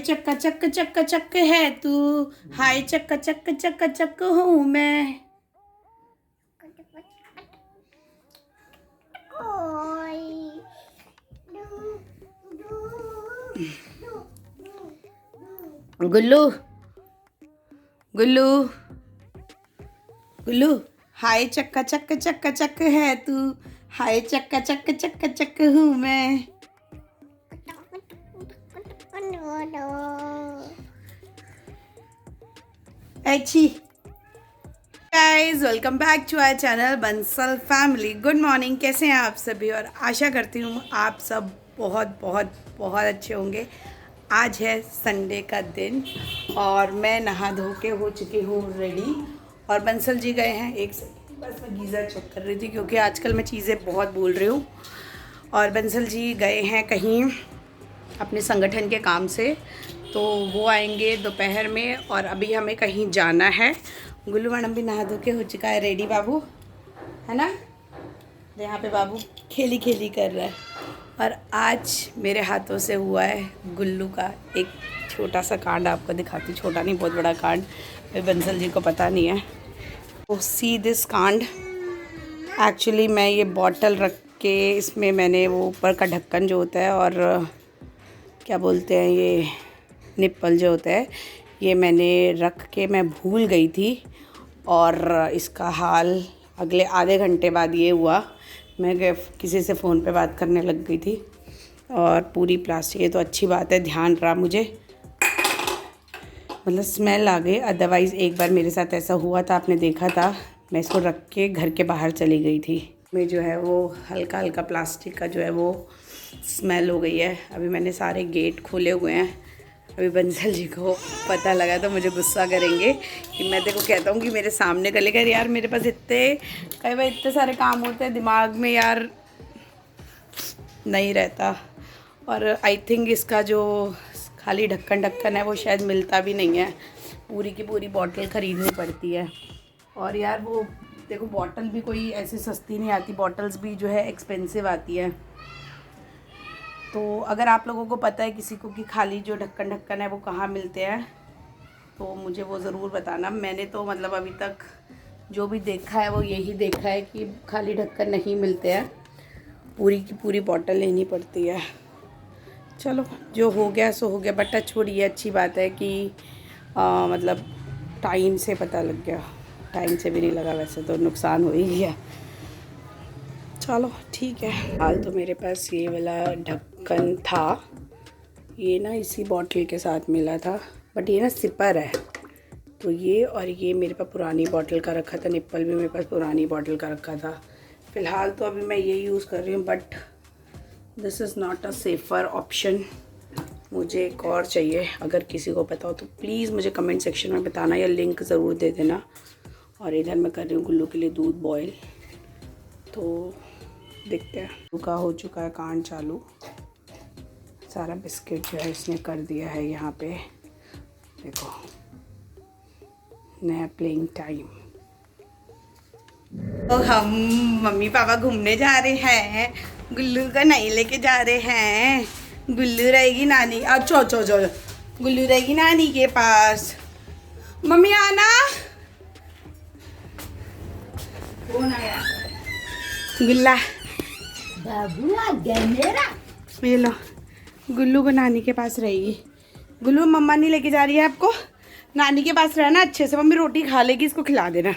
चक्का चक्क चक्का चक्क है तू, हाय चक्का चक्क चक्का चक्क हूँ मैं। गुल्लू गुल्लू गुल्लू, हाय चक्का चक्क चक्का चक्क है तू, हाय चक्का चक्क चक्का चक्क हूँ मैं। अच्छी guys, welcome back to our channel Bansal family. Good morning, कैसे हैं आप सभी? और आशा करती हूँ आप सब बहुत बहुत बहुत अच्छे होंगे। आज है संडे का दिन और मैं नहा धो के हो चुकी हूँ रेडी। और बंसल जी गए हैं, एक सेकंड बस मैं गीज़र चेक कर रही थी क्योंकि आजकल मैं चीज़ें बहुत भूल रही हूँ। और बंसल जी गए हैं कहीं अपने संगठन के काम से, तो वो आएंगे दोपहर में और अभी हमें कहीं जाना है। गुल्लू मैडम भी नहा धो के हो चुका है रेडी, बाबू है ना। यहाँ पे बाबू खेली खेली कर रहा है। और आज मेरे हाथों से हुआ है गुल्लू का एक छोटा सा कांड, आपको दिखाती, छोटा नहीं बहुत बड़ा कांड, बंसल जी को पता नहीं है। तो सी दिस कांड, एक्चुअली मैं ये बॉटल रख के इसमें मैंने वो ऊपर का ढक्कन जो होता है और क्या बोलते हैं ये निप्पल जो होता है, ये मैंने रख के मैं भूल गई थी। और इसका हाल अगले आधे घंटे बाद ये हुआ। मैं किसी से फ़ोन पे बात करने लग गई थी और पूरी प्लास्टिक, ये तो अच्छी बात है ध्यान रहा मुझे, मतलब स्मेल आ गई। अदरवाइज़ एक बार मेरे साथ ऐसा हुआ था, आपने देखा था, मैं इसको रख के घर के बाहर चली गई थी। मैं जो है वो हल्का हल्का प्लास्टिक का जो है वो स्मेल हो गई है। अभी मैंने सारे गेट खोले हुए हैं। अभी बंसल जी को पता लगा तो मुझे गुस्सा करेंगे कि मैं देखो कहता हूँ कि मेरे सामने कर लेकर, यार मेरे पास कई बार इतने सारे काम होते हैं, दिमाग में यार नहीं रहता। और आई थिंक इसका जो खाली ढक्कन है वो शायद मिलता भी नहीं है, पूरी की पूरी बॉटल ख़रीदनी पड़ती है। और यार वो देखो बॉटल भी कोई ऐसी सस्ती नहीं आती, बॉटल्स भी जो है एक्सपेंसिव आती है। तो अगर आप लोगों को पता है किसी को कि खाली जो ढक्कन है वो कहाँ मिलते हैं तो मुझे वो ज़रूर बताना। मैंने तो मतलब अभी तक जो भी देखा है वो यही देखा है कि खाली ढक्कन नहीं मिलते हैं, पूरी की पूरी बॉटल लेनी पड़ती है। चलो जो हो गया सो हो गया, बट टचवुड ये अच्छी बात है कि मतलब टाइम से पता लग गया। टाइम से भी नहीं लगा वैसे तो नुकसान हो ही गया। चलो ठीक है। हाल तो मेरे पास ये वाला ढक्कन था, ये ना इसी बॉटल के साथ मिला था, बट ये ना सिपर है। तो ये और ये मेरे पास पुरानी बॉटल का रखा था, निप्पल भी मेरे पास पुरानी बॉटल का रखा था। फ़िलहाल तो अभी मैं ये यूज़ कर रही हूँ, but this is not a safer option. मुझे एक और चाहिए, अगर किसी को पता हो तो प्लीज़ मुझे कमेंट सेक्शन में बताना या लिंक ज़रूर दे देना। और इधर मैं कर रही हूँ गुल्लू के लिए दूध बॉयल, तो देखते हैं। का हो चुका है कांड चालू, सारा बिस्किट जो है इसने कर दिया है यहाँ पे, देखो नया प्लेइंग टाइम। तो हम मम्मी पापा घूमने जा रहे हैं, गुल्लू का नहीं लेके जा रहे हैं। गुल्लू रहेगी नानी, अच्छा अच्छा अच्छा, गुल्लू रहेगी नानी के पास। मम्मी आना, कौन आया? गुल्ला बाबू आ गया मेरा। ये लो, गुल्लू को नानी के पास रहेगी। गुल्लू मम्मा नहीं लेके जा रही है आपको, नानी के पास रहना अच्छे से, मम्मी रोटी खा लेगी, इसको खिला देना।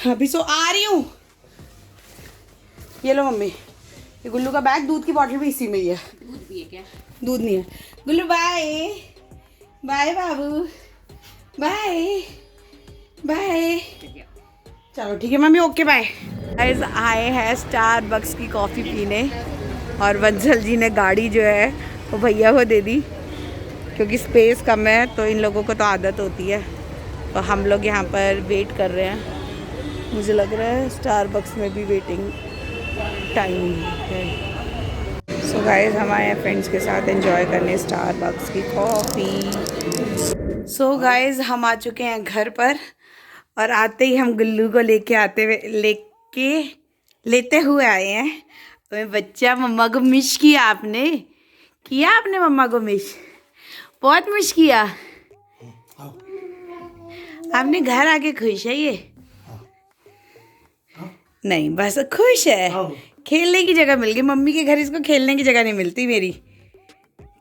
अभी सो आ रही हूँ। ये लो मम्मी, ये गुल्लू का बैग, दूध की बोतल भी इसी में ही है। दूध पिए क्या? दूध नहीं है। गुल्लू बाय बाय, बाबू बाय बाय। चलो ठीक है मम्मी, ओके बाय। गाइस आए हैं स्टारबक्स की कॉफ़ी पीने और बंसल जी ने गाड़ी जो है वो भैया को दे दी क्योंकि स्पेस कम है, तो इन लोगों को तो आदत होती है। तो हम लोग यहाँ पर वेट कर रहे हैं। मुझे लग रहा है स्टारबक्स में भी वेटिंग टाइम है। सो गाइस हम आए हैं फ्रेंड्स के साथ एंजॉय करने स्टारबक्स की कॉफ़ी। सो गाइस हम आ चुके हैं घर पर और आते ही हम गुल्लू को लेते हुए आए हैं। तो बच्चा, मम्मा को मिस किया आपने मम्मा को मिस। बहुत मुश्क किया। आओ आपने घर आके खुश है ये? आओ नहीं, बस खुश है। आओ। खेलने की जगह मिल गई, मम्मी के घर इसको खेलने की जगह नहीं मिलती मेरी।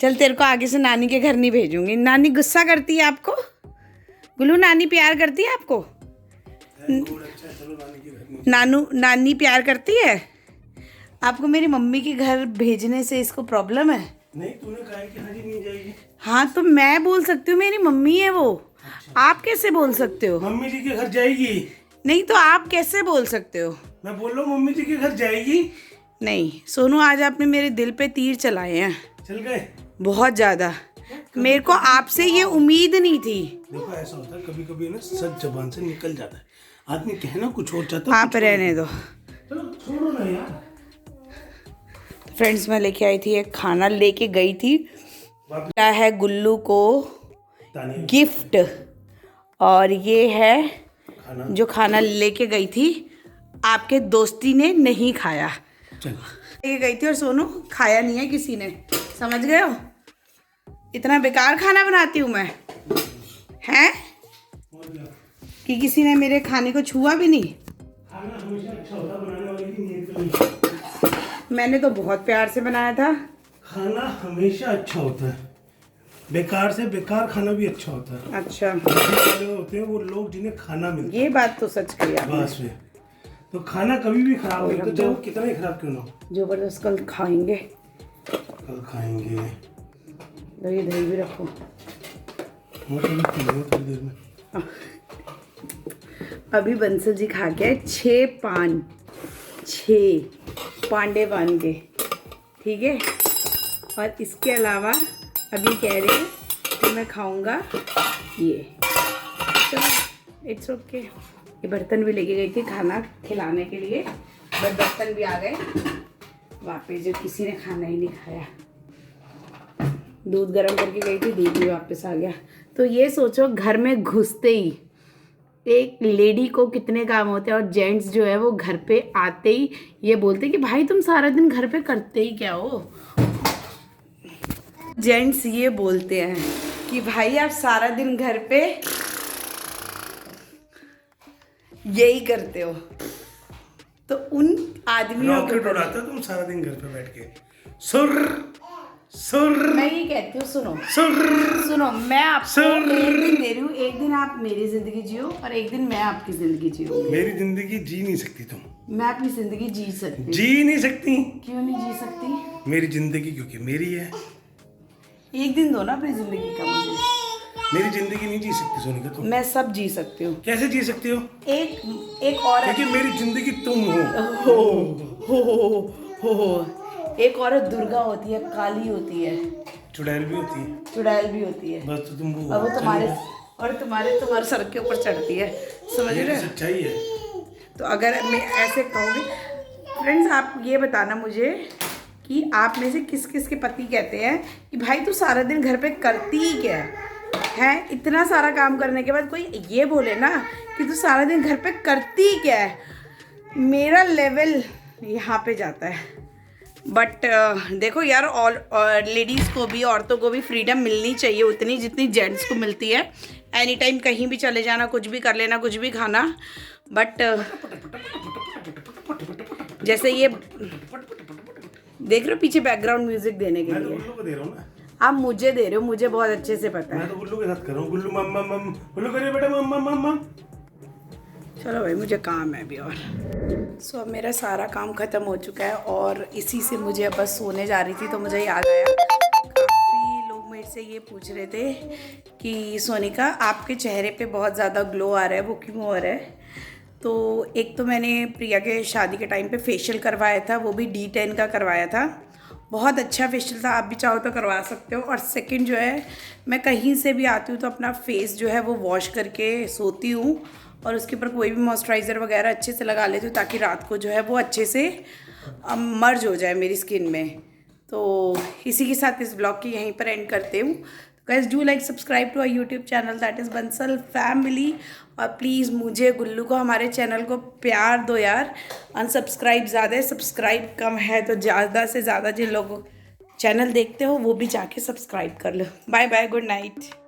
चल तेरे को आगे से नानी के घर नहीं भेजूंगी। नानी गुस्सा करती है आपको? गुल्लू नानी प्यार करती है आपको? नानी प्यार करती है आपको? मेरी मम्मी के घर भेजने से इसको प्रॉब्लम है? नहीं, तूने कहा कि हाजी नहीं जाएगी। हाँ तो मैं बोल सकती हूँ, मेरी मम्मी है वो। आप कैसे बोल सकते हो? मम्मी जी के घर जाएगी। नहीं तो आप कैसे बोल सकते हो? मैं बोल रहा हूँ मम्मी जी के घर जाएगी। नहीं सोनू, आज आपने मेरे दिल पे तीर चलाए हैं, चल गए। बहुत ज़्यादा। मेरे को आपसे ये उम्मीद नहीं थी। देखो ऐसा होता है कभी कभी ना, सच जबान से निकल जाता है। आदमी कहना कुछ और चाहता है। आप रहने दो। चलो छोड़ो ना यार। फ्रेंड्स मैं लेके आई थी, एक खाना लेके गई थी। वापस क्या है गुल्लू को तानिया गिफ्ट, और ये है खाना। जो खाना लेके गई थी, आपके दोस्ती ने नहीं खाया। चल लेके गई थी और सोनू खाया नहीं है किसी ने, समझ गए हो? इतना बेकार खाना बनाती हूँ मैं, हैं? कि किसी ने मेरे खाने को छुआ भी नहीं। खाना हमेशा अच्छा होता है बनाने वाले की नीयत पे नहीं। मैंने तो बहुत प्यार से बनाया था। खाना हमेशा अच्छा होता है, बेकार से बेकार खाना भी अच्छा होता है। अच्छा, वाले होते हैं वो लोग जिन्हें खाना मिलता ये बात तो सच कही है आपने। बस में। तो खाना कभी भी खराब नहीं होता, चाहे वो कितना ही खराब क्यों ना हो। जबरदस्त कल खाएंगे। कल खाएंगे। दही दही भी रखो। मैं तो पी लूँगा थोड़ी देर में। अभी बंसल जी खा के 6 पान, 6 पांडे पान के, ठीक है। और इसके अलावा अभी कह रहे हैं कि मैं खाऊंगा ये। चलो इट्स ओके। ये बर्तन भी लेके गई थी खाना खिलाने के लिए, बट बर्तन भी आ गए वापस, जो किसी ने खाना ही नहीं खाया। दूध गर्म करके गई थी, दूध भी वापस आ गया। तो ये सोचो घर में घुसते ही एक लेडी को कितने काम होते हैं, और जेंट्स जो है वो घर पे आते ही ये बोलते कि भाई तुम सारा दिन घर पे करते ही क्या हो। जेंट्स ये बोलते हैं कि भाई आप सारा दिन घर पे यही करते हो। तो उन आदमियों रॉकेट उड़ाते हो तुम सारा दिन घर पे बैठ के। सुर सुर मैं ये कहती हूँ, सुनो सुर। सुनो, मैं आपको एक दिन दे रही हूँ, एक दिन आप मेरी जिंदगी जियो और एक दिन मैं आपकी जिंदगी जियो। मेरी जिंदगी जी नहीं सकती तुम। मैं अपनी जिंदगी जी सकती हूँ। जी नहीं सकती। क्यों नहीं जी सकती? मेरी जिंदगी क्योंकि मेरी है। एक दिन दो ना अपनी जिंदगी का मुझे। मेरी जिंदगी नहीं जी सकती सोनिका तुम। मैं सब जी सकती हूँ। कैसे जी सकती हो? एक औरत, क्योंकि मेरी जिंदगी तुम हो। हो एक औरत दुर्गा होती है, काली होती है, चुड़ैल भी होती है। चुड़ैल भी होती है, बस तो तुम वो और वो तुम्हारे सर के ऊपर चढ़ती है, समझ ये रहे तो हो? सच्चाई है। तो अगर मैं ऐसे कहूँगी, फ्रेंड्स आप ये बताना मुझे कि आप में से किस किस के पति कहते हैं कि भाई तू सारा दिन घर पे करती ही क्या है? इतना सारा काम करने के बाद कोई ये बोले ना कि तू सारा दिन घर पे करती ही क्या है, मेरा लेवल यहाँ पे जाता है। बट देखो यार, ऑल लेडीज़ को भी, औरतों को भी फ्रीडम मिलनी चाहिए उतनी जितनी जेंट्स को मिलती है। एनी टाइम कहीं भी चले जाना, कुछ भी कर लेना, कुछ भी खाना। बट जैसे ये देख रहे हो पीछे बैकग्राउंड म्यूजिक देने के मैं तो लिए, गुल्लू को दे रहा हूँ ना। आप मुझे दे रहे हो, मुझे बहुत अच्छे से पता मैं है। तो गुल्लू के साथ कर रहा हूँ। गुल्लू मम्मा मम गुल्लू करिए बेटा मम्मा मम्मा। चलो भाई मुझे काम है अभी। और सो अब मेरा सारा काम ख़त्म हो चुका है और इसी से मुझे अब बस सोने जा रही थी तो मुझे याद आया, काफ़ी लोग मेरे से ये पूछ रहे थे कि सोनिका आपके चेहरे पे बहुत ज़्यादा ग्लो आ रहा है, वो क्यों हो रहा है? तो एक तो मैंने प्रिया के शादी के टाइम पे फेशियल करवाया था, वो भी D10 का करवाया था, बहुत अच्छा फेशियल था, आप भी चाहो तो करवा सकते हो। और सेकंड जो है, मैं कहीं से भी आती हूँ तो अपना फेस जो है वो वॉश करके सोती हूँ और उसके ऊपर कोई भी मॉइस्चराइज़र वगैरह अच्छे से लगा लेती हूँ ताकि रात को जो है वो अच्छे से मर्ज हो जाए मेरी स्किन में। तो इसी के साथ इस ब्लॉग की यहीं पर एंड करते हूँ। Guys do like subscribe to our YouTube channel that is Bansal family, और प्लीज़ मुझे गुल्लू को हमारे चैनल को प्यार दो यार। अनसब्सक्राइब ज़्यादा है, सब्सक्राइब कम है, तो ज़्यादा से ज़्यादा जिन लोगों चैनल देखते हो वो भी जाके सब्सक्राइब कर लो। Bye bye, good night.